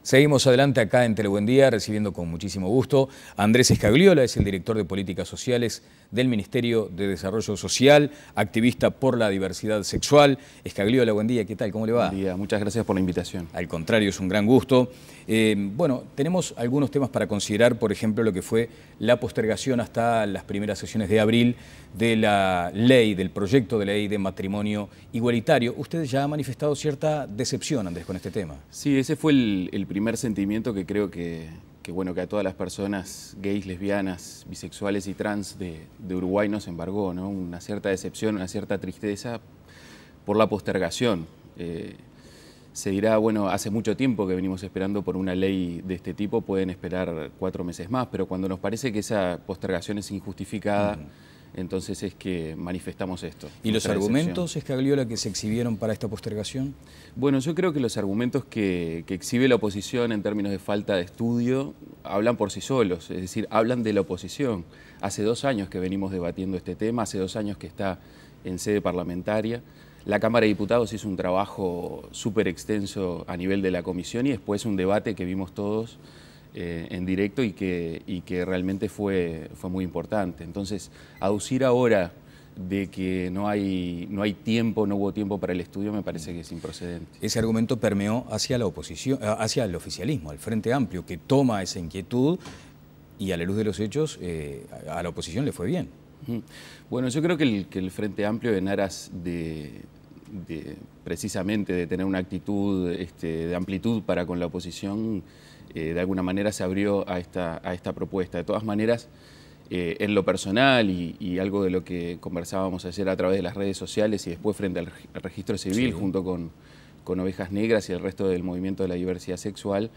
Seguimos adelante acá en Telebuendía, recibiendo con muchísimo gusto a Andrés Scagliola, es el director de Políticas Sociales del Ministerio de Desarrollo Social, activista por la diversidad sexual. Scagliola, buen día, ¿qué tal? ¿Cómo le va? Buen día, muchas gracias por la invitación. Al contrario, es un gran gusto. Bueno, tenemos algunos temas para considerar, por ejemplo, lo que fue la postergación hasta las primeras sesiones de abril de la ley, del proyecto de ley de matrimonio igualitario. Usted ya ha manifestado cierta decepción, Andrés, con este tema. Sí, ese fue el primer sentimiento que creo que a todas las personas gays, lesbianas, bisexuales y trans de Uruguay nos embargó, ¿no? Una cierta decepción, una cierta tristeza por la postergación. Se dirá, bueno, hace mucho tiempo que venimos esperando por una ley de este tipo, pueden esperar 4 meses más, pero cuando nos parece que esa postergación es injustificada, entonces es que manifestamos esto. ¿Y los argumentos, Scagliola, que se exhibieron para esta postergación? Bueno, yo creo que los argumentos que exhibe la oposición en términos de falta de estudio hablan por sí solos, es decir, hablan de la oposición. Hace 2 años que venimos debatiendo este tema, hace 2 años que está en sede parlamentaria. La Cámara de Diputados hizo un trabajo súper extenso a nivel de la comisión y después un debate que vimos todos en directo y que realmente fue muy importante. Entonces, aducir ahora de que no hay tiempo, no hubo tiempo para el estudio, me parece que es improcedente. Ese argumento permeó hacia la oposición, hacia el oficialismo, al Frente Amplio, que toma esa inquietud y a la luz de los hechos a la oposición le fue bien. Bueno, yo creo que el Frente Amplio, en aras precisamente de tener una actitud de amplitud para con la oposición, de alguna manera se abrió a esta propuesta. De todas maneras, en lo personal y algo de lo que conversábamos ayer a través de las redes sociales y después frente al registro civil, sí, junto con Ovejas Negras y el resto del movimiento de la diversidad sexual,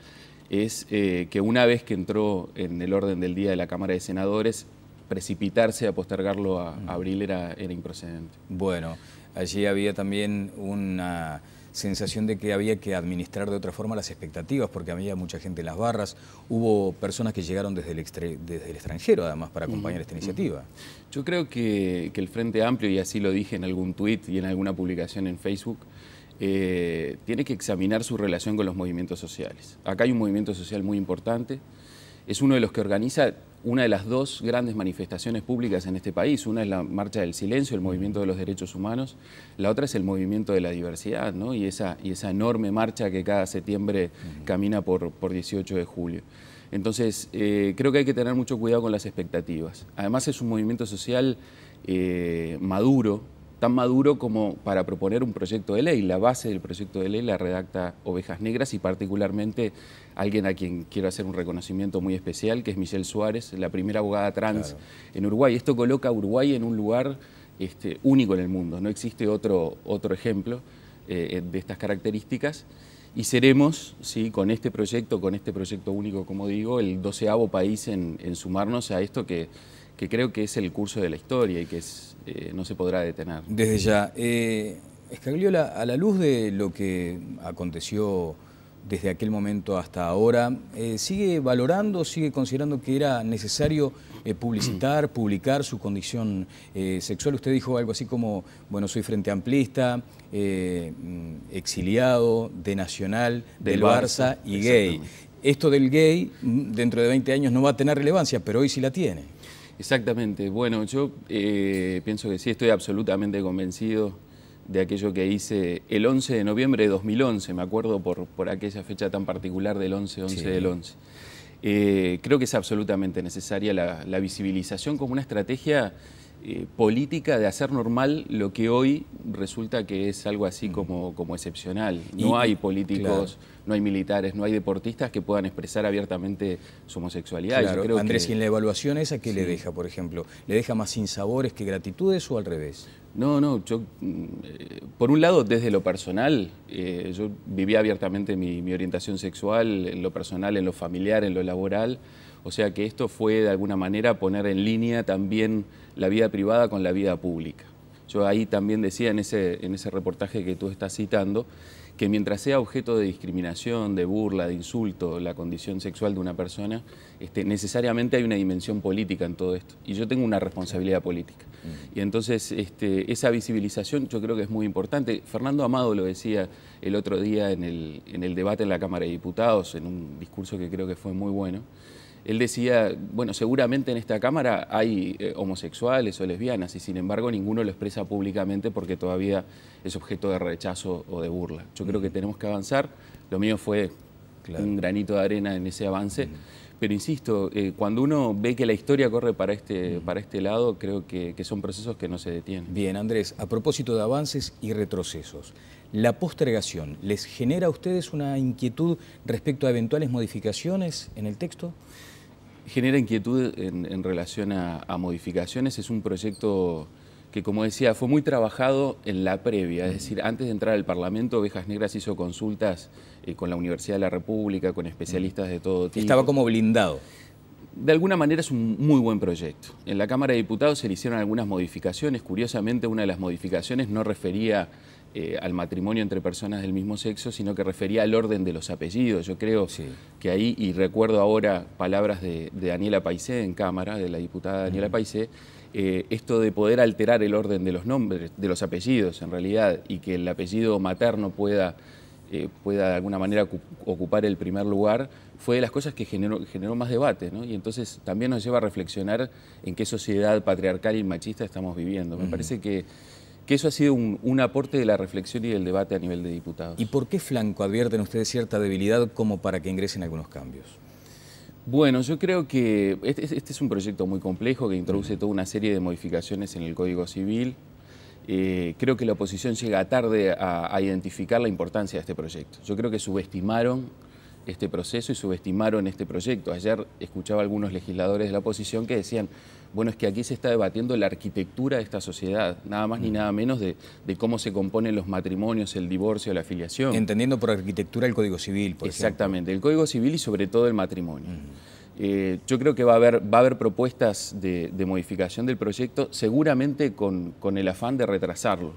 es que una vez que entró en el orden del día de la Cámara de Senadores, precipitarse a postergarlo a abril era improcedente. Bueno, allí había también una sensación de que había que administrar de otra forma las expectativas, porque había mucha gente en las barras, hubo personas que llegaron desde el extranjero además para acompañar esta iniciativa. Yo creo que el Frente Amplio, y así lo dije en algún tuit y en alguna publicación en Facebook, tiene que examinar su relación con los movimientos sociales. Acá hay un movimiento social muy importante, es uno de los que organiza una de las 2 grandes manifestaciones públicas en este país. Una es la Marcha del Silencio, el movimiento de los derechos humanos, la otra es el movimiento de la diversidad, ¿no? y esa enorme marcha que cada septiembre camina por 18 de julio. Entonces, creo que hay que tener mucho cuidado con las expectativas. Además, es un movimiento social maduro, tan maduro como para proponer un proyecto de ley. La base del proyecto de ley la redacta Ovejas Negras y particularmente alguien a quien quiero hacer un reconocimiento muy especial, que es Michelle Suárez, la primera abogada trans en Uruguay. Esto coloca a Uruguay en un lugar único en el mundo. No existe otro ejemplo de estas características. Y seremos, ¿sí?, con este proyecto único, como digo, el 12º país en sumarnos a esto que creo que es el curso de la historia y que no se podrá detener. Desde ya, Scagliola, a la luz de lo que aconteció desde aquel momento hasta ahora, ¿sigue valorando, sigue considerando que era necesario publicar su condición sexual? Usted dijo algo así como, bueno, soy frente amplista, exiliado, de Nacional, del Barça y gay. Esto del gay, dentro de 20 años no va a tener relevancia, pero hoy sí la tiene. Exactamente. Bueno, yo pienso que sí, estoy absolutamente convencido de aquello que hice el 11 de noviembre de 2011, me acuerdo por aquella fecha tan particular del 11 sí. del 11. Creo que es absolutamente necesaria la visibilización como una estrategia política de hacer normal lo que hoy resulta que es algo así como excepcional. No hay políticos, claro, no hay militares, no hay deportistas que puedan expresar abiertamente su homosexualidad. Claro. Yo creo Andrés, ¿y en la evaluación esa qué le deja, por ejemplo? ¿Le deja más sinsabores que gratitudes o al revés? No, yo, por un lado, desde lo personal, yo vivía abiertamente mi orientación sexual, en lo personal, en lo familiar, en lo laboral. O sea que esto fue de alguna manera poner en línea también la vida privada con la vida pública. Yo ahí también decía en ese reportaje que tú estás citando que mientras sea objeto de discriminación, de burla, de insulto, la condición sexual de una persona, necesariamente hay una dimensión política en todo esto. Y yo tengo una responsabilidad política. Y entonces esa visibilización yo creo que es muy importante. Fernando Amado lo decía el otro día en el debate en la Cámara de Diputados, en un discurso que creo que fue muy bueno. Él decía, bueno, seguramente en esta Cámara hay homosexuales o lesbianas y sin embargo ninguno lo expresa públicamente porque todavía es objeto de rechazo o de burla. Yo creo que tenemos que avanzar. Lo mío fue un granito de arena en ese avance. Pero insisto, cuando uno ve que la historia corre para este lado, creo que son procesos que no se detienen. Bien, Andrés, a propósito de avances y retrocesos, ¿la postergación les genera a ustedes una inquietud respecto a eventuales modificaciones en el texto? Genera inquietud en relación a modificaciones. Es un proyecto que, como decía, fue muy trabajado en la previa. Es decir, antes de entrar al Parlamento, Ovejas Negras hizo consultas con la Universidad de la República, con especialistas de todo tipo. Estaba como blindado. De alguna manera es un muy buen proyecto. En la Cámara de Diputados se le hicieron algunas modificaciones. Curiosamente, una de las modificaciones no refería al matrimonio entre personas del mismo sexo, sino que refería al orden de los apellidos. Yo creo que ahí, y recuerdo ahora palabras de Daniela Paisé en Cámara, de la diputada Daniela Paisé, esto de poder alterar el orden de los nombres, de los apellidos en realidad, y que el apellido materno pueda de alguna manera ocupar el primer lugar, fue de las cosas que generó más debate, ¿no? Y entonces también nos lleva a reflexionar en qué sociedad patriarcal y machista estamos viviendo. Me parece que eso ha sido un aporte de la reflexión y del debate a nivel de diputados. ¿Y por qué flanco advierten ustedes cierta debilidad como para que ingresen algunos cambios? Bueno, yo creo que este es un proyecto muy complejo que introduce toda una serie de modificaciones en el Código Civil. Creo que la oposición llega tarde a identificar la importancia de este proyecto. Yo creo que subestimaron este proceso y subestimaron este proyecto. Ayer escuchaba a algunos legisladores de la oposición que decían, bueno, es que aquí se está debatiendo la arquitectura de esta sociedad, nada más ni nada menos de cómo se componen los matrimonios, el divorcio, la filiación. Entendiendo por arquitectura el Código Civil, por Exactamente, el Código Civil y sobre todo el matrimonio. Yo creo que va a haber propuestas de modificación del proyecto, seguramente con el afán de retrasarlo,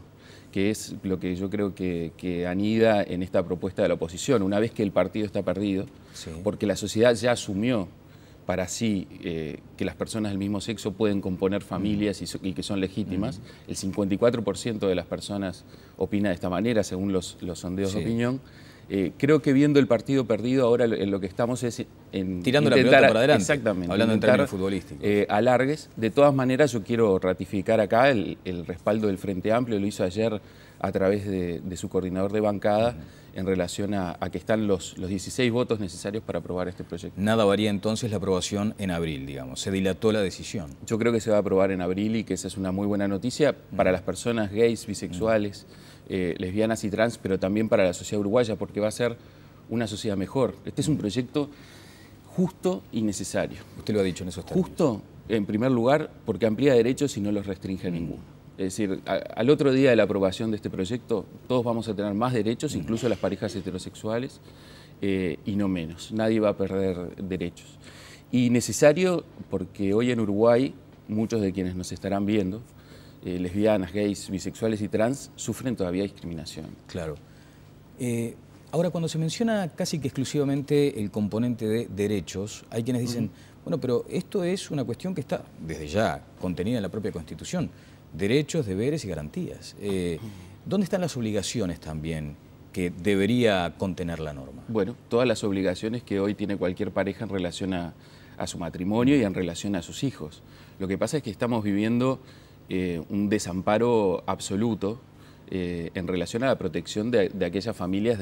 que es lo que yo creo que anida en esta propuesta de la oposición, una vez que el partido está perdido, porque la sociedad ya asumió para sí que las personas del mismo sexo pueden componer familias y que son legítimas. El 54% de las personas opina de esta manera, según los sondeos de opinión. Creo que viendo el partido perdido, ahora lo que estamos es tirando la pelota para adelante, exactamente, hablando en términos futbolísticos. Alargues. De todas maneras, yo quiero ratificar acá el respaldo del Frente Amplio, lo hizo ayer a través de su coordinador de bancada, en relación a que están los 16 votos necesarios para aprobar este proyecto. Nada varía entonces la aprobación en abril, digamos, se dilató la decisión. Yo creo que se va a aprobar en abril y que esa es una muy buena noticia para las personas gays, bisexuales, lesbianas y trans, pero también para la sociedad uruguaya, porque va a ser una sociedad mejor. Este es un proyecto justo y necesario. Usted lo ha dicho en esos términos. Justo, en primer lugar, porque amplía derechos y no los restringe a ninguno. Es decir, al otro día de la aprobación de este proyecto, todos vamos a tener más derechos, incluso las parejas heterosexuales, y no menos. Nadie va a perder derechos. Y necesario porque hoy en Uruguay, muchos de quienes nos estarán viendo, lesbianas, gays, bisexuales y trans, sufren todavía discriminación. Claro. Ahora, cuando se menciona casi que exclusivamente el componente de derechos, hay quienes dicen, bueno, pero esto es una cuestión que está desde ya contenida en la propia Constitución. Derechos, deberes y garantías. ¿Dónde están las obligaciones también que debería contener la norma? Bueno, todas las obligaciones que hoy tiene cualquier pareja en relación a su matrimonio y en relación a sus hijos. Lo que pasa es que estamos viviendo un desamparo absoluto en relación a la protección de aquellas familias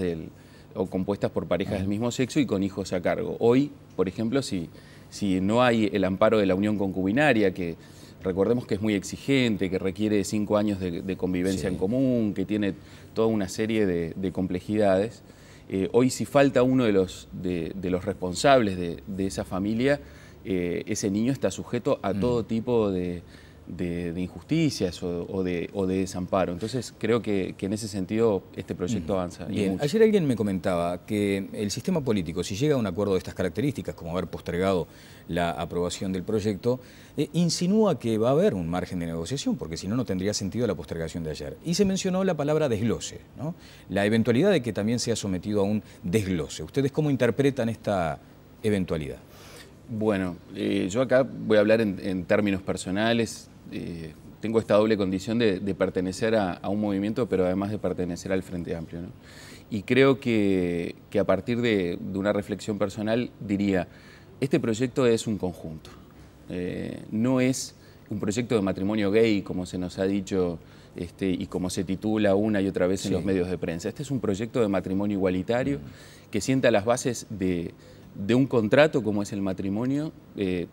o compuestas por parejas del mismo sexo y con hijos a cargo. Hoy, por ejemplo, si no hay el amparo de la unión concubinaria, que recordemos que es muy exigente, que requiere 5 años de convivencia en común, que tiene toda una serie de complejidades. Hoy, si falta uno de los responsables de esa familia, ese niño está sujeto a todo tipo de de injusticias o de desamparo. Entonces creo que en ese sentido este proyecto avanza. Bien, ayer alguien me comentaba que el sistema político, si llega a un acuerdo de estas características, como haber postergado la aprobación del proyecto, insinúa que va a haber un margen de negociación, porque si no, no tendría sentido la postergación de ayer. Y se mencionó la palabra desglose, ¿no? La eventualidad de que también sea sometido a un desglose. ¿Ustedes cómo interpretan esta eventualidad? Bueno, yo acá voy a hablar en términos personales. Tengo esta doble condición de pertenecer a un movimiento, pero además de pertenecer al Frente Amplio, ¿no? Y creo que a partir de una reflexión personal diría, este proyecto es un conjunto. No es un proyecto de matrimonio gay, como se nos ha dicho y como se titula una y otra vez en los medios de prensa. Este es un proyecto de matrimonio igualitario que sienta las bases de un contrato como es el matrimonio,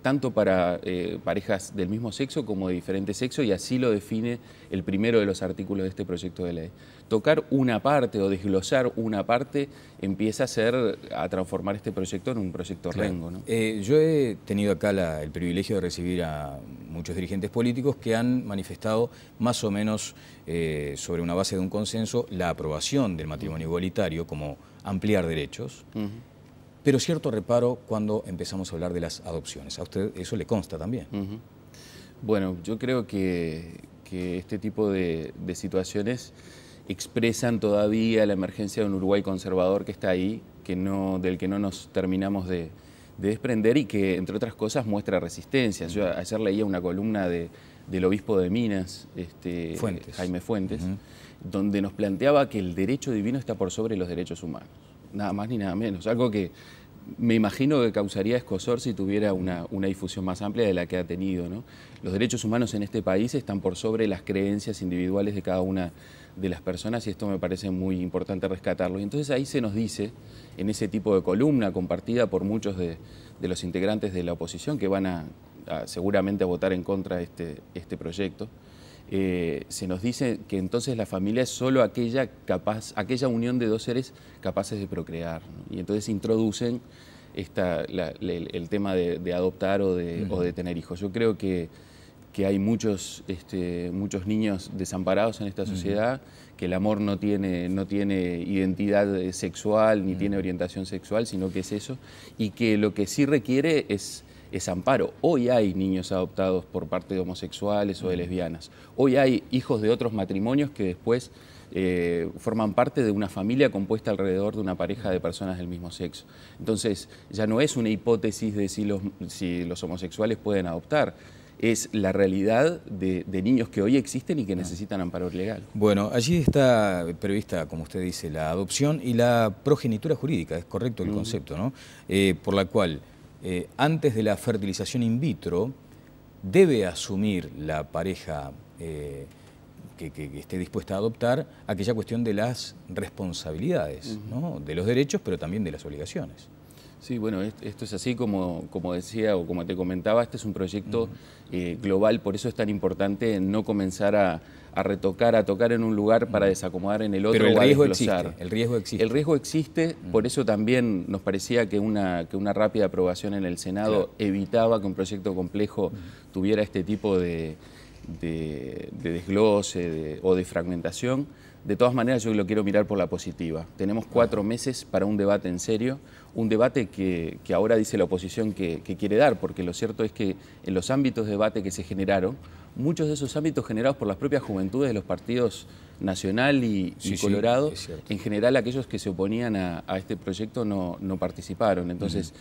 tanto para parejas del mismo sexo como de diferente sexo, y así lo define el primero de los artículos de este proyecto de ley. Tocar una parte o desglosar una parte empieza a transformar este proyecto en un proyecto rengo, ¿no? Yo he tenido acá el privilegio de recibir a muchos dirigentes políticos que han manifestado más o menos sobre una base de un consenso la aprobación del matrimonio igualitario como ampliar derechos. Pero cierto reparo cuando empezamos a hablar de las adopciones. ¿A usted eso le consta también? Bueno, yo creo que este tipo de situaciones expresan todavía la emergencia de un Uruguay conservador que está ahí, del que no nos terminamos de desprender y que, entre otras cosas, muestra resistencia. Yo ayer leía una columna del obispo de Minas, Jaime Fuentes, donde nos planteaba que el derecho divino está por sobre los derechos humanos. Nada más ni nada menos. Algo que me imagino que causaría escozor si tuviera una difusión más amplia de la que ha tenido, ¿no? Los derechos humanos en este país están por sobre las creencias individuales de cada una de las personas y esto me parece muy importante rescatarlo. Y entonces ahí se nos dice, en ese tipo de columna compartida por muchos de los integrantes de la oposición que van seguramente a votar en contra de este proyecto, se nos dice que entonces la familia es solo aquella unión de dos seres capaces de procrear, ¿no? Y entonces introducen el tema de adoptar o de tener hijos. Yo creo que hay muchos niños desamparados en esta sociedad, que el amor no tiene identidad sexual ni tiene orientación sexual, sino que es eso, y que lo que sí requiere es amparo. Hoy hay niños adoptados por parte de homosexuales o de lesbianas. Hoy hay hijos de otros matrimonios que después forman parte de una familia compuesta alrededor de una pareja de personas del mismo sexo. Entonces, ya no es una hipótesis de si los homosexuales pueden adoptar. Es la realidad de niños que hoy existen y que necesitan amparo legal. Bueno, allí está prevista, como usted dice, la adopción y la progenitura jurídica, es correcto el concepto, ¿no? Por la cual, antes de la fertilización in vitro, debe asumir la pareja que esté dispuesta a adoptar aquella cuestión de las responsabilidades, ¿no? De los derechos, pero también de las obligaciones. Sí, bueno, esto es así como decía o como te comentaba, este es un proyecto global, por eso es tan importante no comenzar a tocar en un lugar para desacomodar en el otro. Pero el o riesgo a desglosar. existe, el riesgo existe. El riesgo existe, por eso también nos parecía que una rápida aprobación en el Senado evitaba que un proyecto complejo tuviera este tipo de desglose o de fragmentación. De todas maneras, yo lo quiero mirar por la positiva. Tenemos 4 meses para un debate en serio, un debate que ahora dice la oposición que quiere dar, porque lo cierto es que en los ámbitos de debate que se generaron, muchos de esos ámbitos generados por las propias juventudes de los partidos Nacional y Colorado, en general aquellos que se oponían a este proyecto no participaron. Entonces,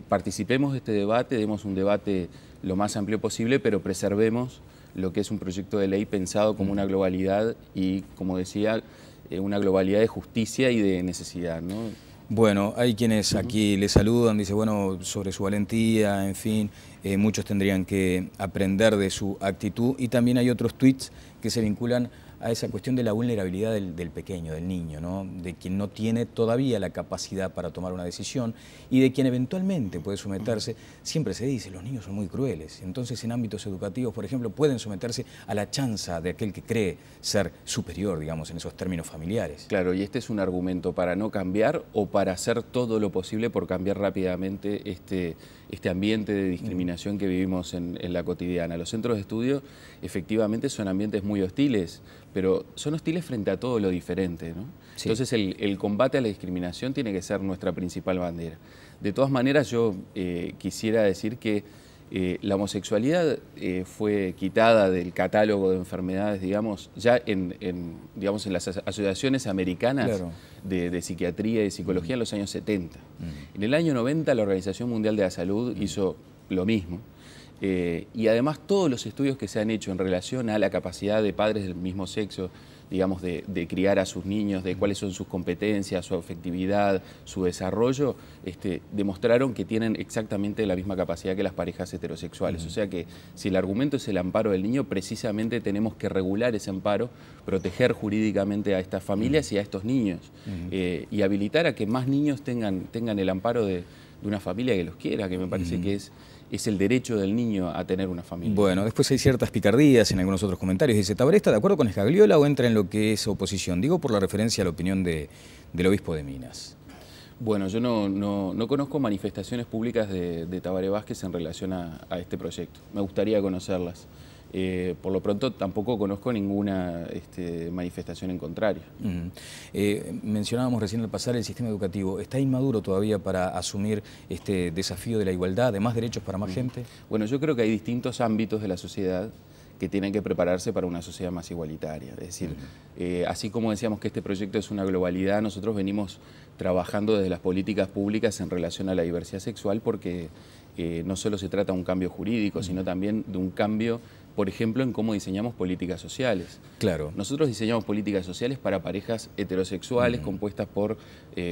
participemos de este debate, demos un debate lo más amplio posible, pero preservemos lo que es un proyecto de ley pensado como una globalidad y, como decía, una globalidad de justicia y de necesidad, ¿no? Bueno, hay quienes aquí le saludan, dice, bueno, sobre su valentía, en fin, muchos tendrían que aprender de su actitud y también hay otros tweets que se vinculan a esa cuestión de la vulnerabilidad del pequeño, del niño, ¿no? De quien no tiene todavía la capacidad para tomar una decisión y de quien eventualmente puede someterse. Siempre se dice, los niños son muy crueles, entonces en ámbitos educativos, por ejemplo, pueden someterse a la chanza de aquel que cree ser superior, digamos, en esos términos familiares. Claro, y este es un argumento para no cambiar o para hacer todo lo posible por cambiar rápidamente este ambiente de discriminación que vivimos en la cotidiana. Los centros de estudio efectivamente son ambientes muy hostiles, pero son hostiles frente a todo lo diferente, ¿no? Sí. Entonces el combate a la discriminación tiene que ser nuestra principal bandera. De todas maneras, yo quisiera decir que la homosexualidad fue quitada del catálogo de enfermedades, digamos, ya en las asociaciones americanas, claro, de psiquiatría y de psicología en los años 70. En el año 90 la Organización Mundial de la Salud hizo lo mismo. Y además todos los estudios que se han hecho en relación a la capacidad de padres del mismo sexo, digamos, de criar a sus niños, de cuáles son sus competencias, su afectividad, su desarrollo, demostraron que tienen exactamente la misma capacidad que las parejas heterosexuales. O sea que si el argumento es el amparo del niño, precisamente tenemos que regular ese amparo, proteger jurídicamente a estas familias y a estos niños, y habilitar a que más niños tengan el amparo de una familia que los quiera, que me parece que es el derecho del niño a tener una familia. Bueno, después hay ciertas picardías en algunos otros comentarios. Dice, ¿Tabaré está de acuerdo con Scagliola o entra en lo que es oposición? Digo por la referencia a la opinión del obispo de Minas. Bueno, yo no conozco manifestaciones públicas de Tabaré Vázquez en relación a este proyecto. Me gustaría conocerlas. Por lo pronto tampoco conozco ninguna manifestación en contrario. Mencionábamos recién al pasar el sistema educativo. ¿Está inmaduro todavía para asumir este desafío de la igualdad, de más derechos para más gente? Bueno, yo creo que hay distintos ámbitos de la sociedad que tienen que prepararse para una sociedad más igualitaria. Es decir, así como decíamos que este proyecto es una globalidad, nosotros venimos trabajando desde las políticas públicas en relación a la diversidad sexual porque no solo se trata de un cambio jurídico, sino también de un cambio, por ejemplo, en cómo diseñamos políticas sociales. Claro. Nosotros diseñamos políticas sociales para parejas heterosexuales compuestas por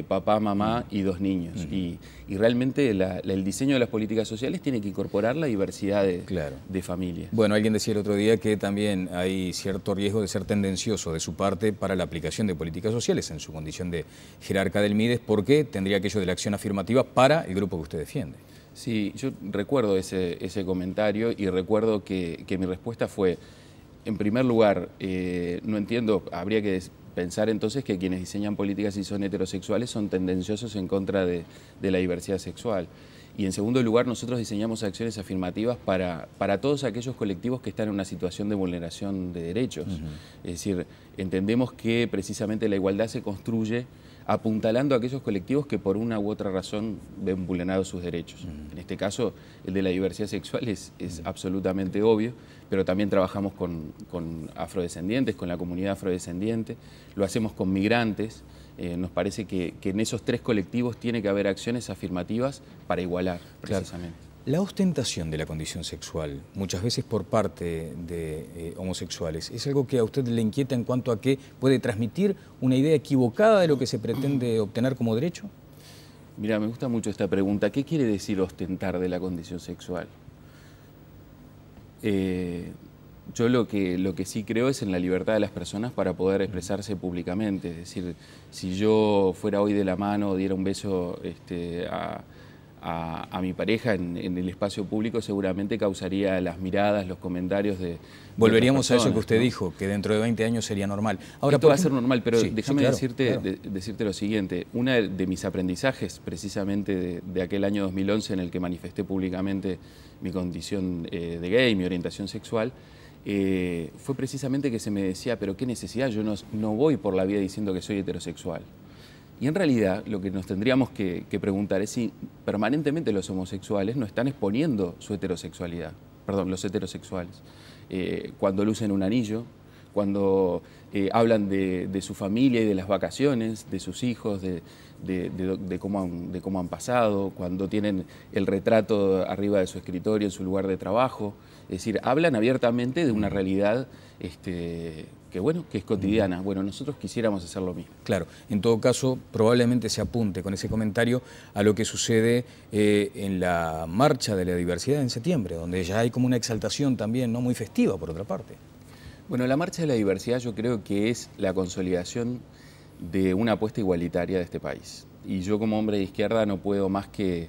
papá, mamá y 2 niños. Y realmente el diseño de las políticas sociales tiene que incorporar la diversidad de familias. Bueno, alguien decía el otro día que también hay cierto riesgo de ser tendencioso de su parte para la aplicación de políticas sociales en su condición de jerarca del MIDES, porque tendría aquello de la acción afirmativa para el grupo que usted defiende. Sí, yo recuerdo ese comentario y recuerdo que mi respuesta fue, en primer lugar, no entiendo, habría que pensar entonces que quienes diseñan políticas y son heterosexuales son tendenciosos en contra de la diversidad sexual. Y en segundo lugar, nosotros diseñamos acciones afirmativas para todos aquellos colectivos que están en una situación de vulneración de derechos. Es decir, entendemos que precisamente la igualdad se construye apuntalando a aquellos colectivos que por una u otra razón ven vulnerados sus derechos. En este caso, el de la diversidad sexual es absolutamente obvio, pero también trabajamos con afrodescendientes, con la comunidad afrodescendiente, lo hacemos con migrantes. Nos parece que en esos 3 colectivos tiene que haber acciones afirmativas para igualar, precisamente. Claro. La ostentación de la condición sexual, muchas veces por parte de homosexuales, ¿es algo que a usted le inquieta en cuanto a que puede transmitir una idea equivocada de lo que se pretende obtener como derecho? Mira, me gusta mucho esta pregunta. ¿Qué quiere decir ostentar de la condición sexual? Yo lo que sí creo es en la libertad de las personas para poder expresarse públicamente. Es decir, si yo fuera hoy de la mano o diera un beso a mi pareja en el espacio público, seguramente causaría las miradas, los comentarios de Volveríamos personas, a eso que usted, ¿no?, dijo, que dentro de 20 años sería normal. Ahora, esto va a ser normal, pero sí, déjame claro, decirte lo siguiente. Uno de mis aprendizajes, precisamente de aquel año 2011 en el que manifesté públicamente mi condición de gay, mi orientación sexual, fue precisamente que se me decía, pero qué necesidad, yo no voy por la vida diciendo que soy heterosexual. Y en realidad lo que nos tendríamos que preguntar es si permanentemente los homosexuales no están exponiendo su heterosexualidad, perdón, los heterosexuales, cuando lucen un anillo, cuando hablan de su familia y de las vacaciones, de sus hijos, de cómo han pasado, cuando tienen el retrato arriba de su escritorio en su lugar de trabajo. Es decir, hablan abiertamente de una realidad que es cotidiana. Bueno, nosotros quisiéramos hacer lo mismo. Claro, en todo caso, probablemente se apunte con ese comentario a lo que sucede en la Marcha de la Diversidad en septiembre, donde ya hay como una exaltación también, ¿no?, muy festiva, por otra parte. Bueno, la Marcha de la Diversidad yo creo que es la consolidación de una apuesta igualitaria de este país. Y yo como hombre de izquierda no puedo más que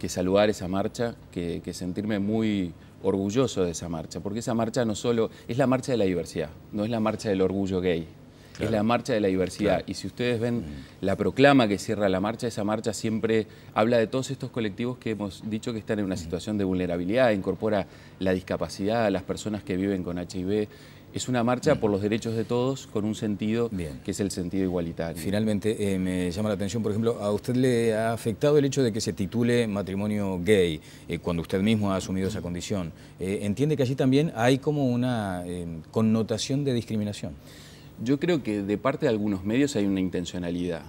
saludar esa marcha, que sentirme muy orgulloso de esa marcha, porque esa marcha no solo es la marcha de la diversidad, no es la marcha del orgullo gay, claro, es la marcha de la diversidad. Claro. Y si ustedes ven la proclama que cierra la marcha, esa marcha siempre habla de todos estos colectivos que hemos dicho que están en una situación de vulnerabilidad, incorpora la discapacidad, a las personas que viven con HIV. Es una marcha por los derechos de todos con un sentido que es el sentido igualitario. Finalmente, me llama la atención, por ejemplo, ¿a usted le ha afectado el hecho de que se titule matrimonio gay cuando usted mismo ha asumido esa condición? ¿Entiende que allí también hay como una connotación de discriminación? Yo creo que de parte de algunos medios hay una intencionalidad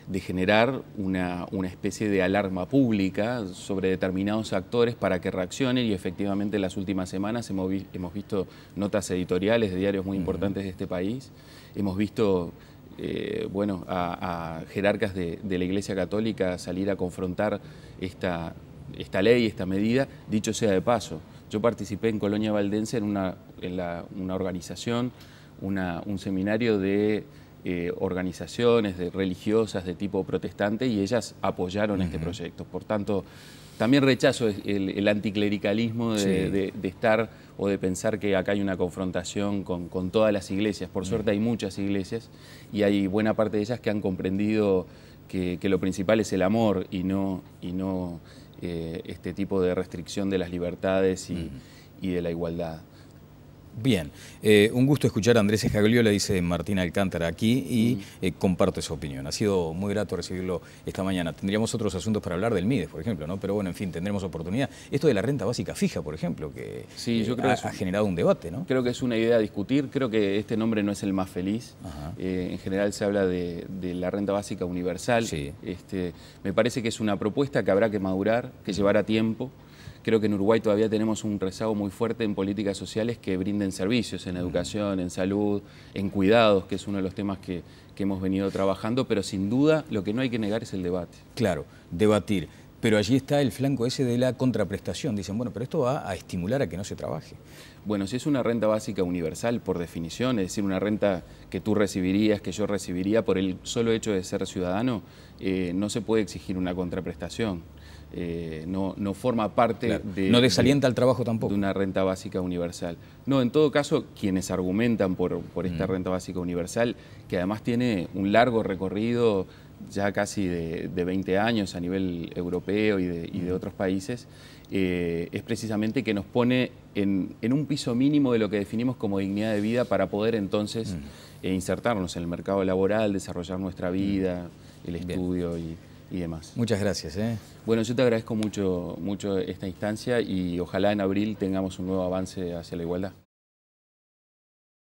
de generar una especie de alarma pública sobre determinados actores para que reaccionen, y efectivamente en las últimas semanas hemos visto notas editoriales de diarios muy importantes de este país, hemos visto a jerarcas de la Iglesia Católica salir a confrontar esta ley, esta medida. Dicho sea de paso, yo participé en Colonia Valdense en una organización, un seminario de organizaciones religiosas de tipo protestante, y ellas apoyaron este proyecto. Por tanto, también rechazo el anticlericalismo de estar o de pensar que acá hay una confrontación con todas las iglesias. Por suerte hay muchas iglesias y hay buena parte de ellas que han comprendido que lo principal es el amor y no este tipo de restricción de las libertades y de la igualdad. Bien, un gusto escuchar a Andrés Scagliola, dice Martín Alcántara aquí, y comparto esa opinión. Ha sido muy grato recibirlo esta mañana. Tendríamos otros asuntos para hablar del MIDES, por ejemplo, ¿no? Pero bueno, en fin, tendremos oportunidad. Esto de la renta básica fija, por ejemplo, que yo creo ha generado un debate, ¿no? Creo que es una idea a discutir. Creo que este nombre no es el más feliz. En general se habla de la renta básica universal. Sí. Me parece que es una propuesta que habrá que madurar, que llevará tiempo. Creo que en Uruguay todavía tenemos un rezago muy fuerte en políticas sociales que brinden servicios, en educación, en salud, en cuidados, que es uno de los temas que hemos venido trabajando, pero sin duda lo que no hay que negar es el debate. Claro, debatir. Pero allí está el flanco ese de la contraprestación. Dicen, bueno, pero esto va a estimular a que no se trabaje. Bueno, si es una renta básica universal, por definición, es decir, una renta que tú recibirías, que yo recibiría por el solo hecho de ser ciudadano, no se puede exigir una contraprestación. No forma parte no desalienta el trabajo tampoco. De una renta básica universal. No, en todo caso, quienes argumentan por esta renta básica universal, que además tiene un largo recorrido ya casi de 20 años a nivel europeo y de otros países, es precisamente que nos pone en un piso mínimo de lo que definimos como dignidad de vida para poder entonces insertarnos en el mercado laboral, desarrollar nuestra vida, el estudio y demás. Muchas gracias. Bueno, yo te agradezco mucho esta instancia y ojalá en abril tengamos un nuevo avance hacia la igualdad.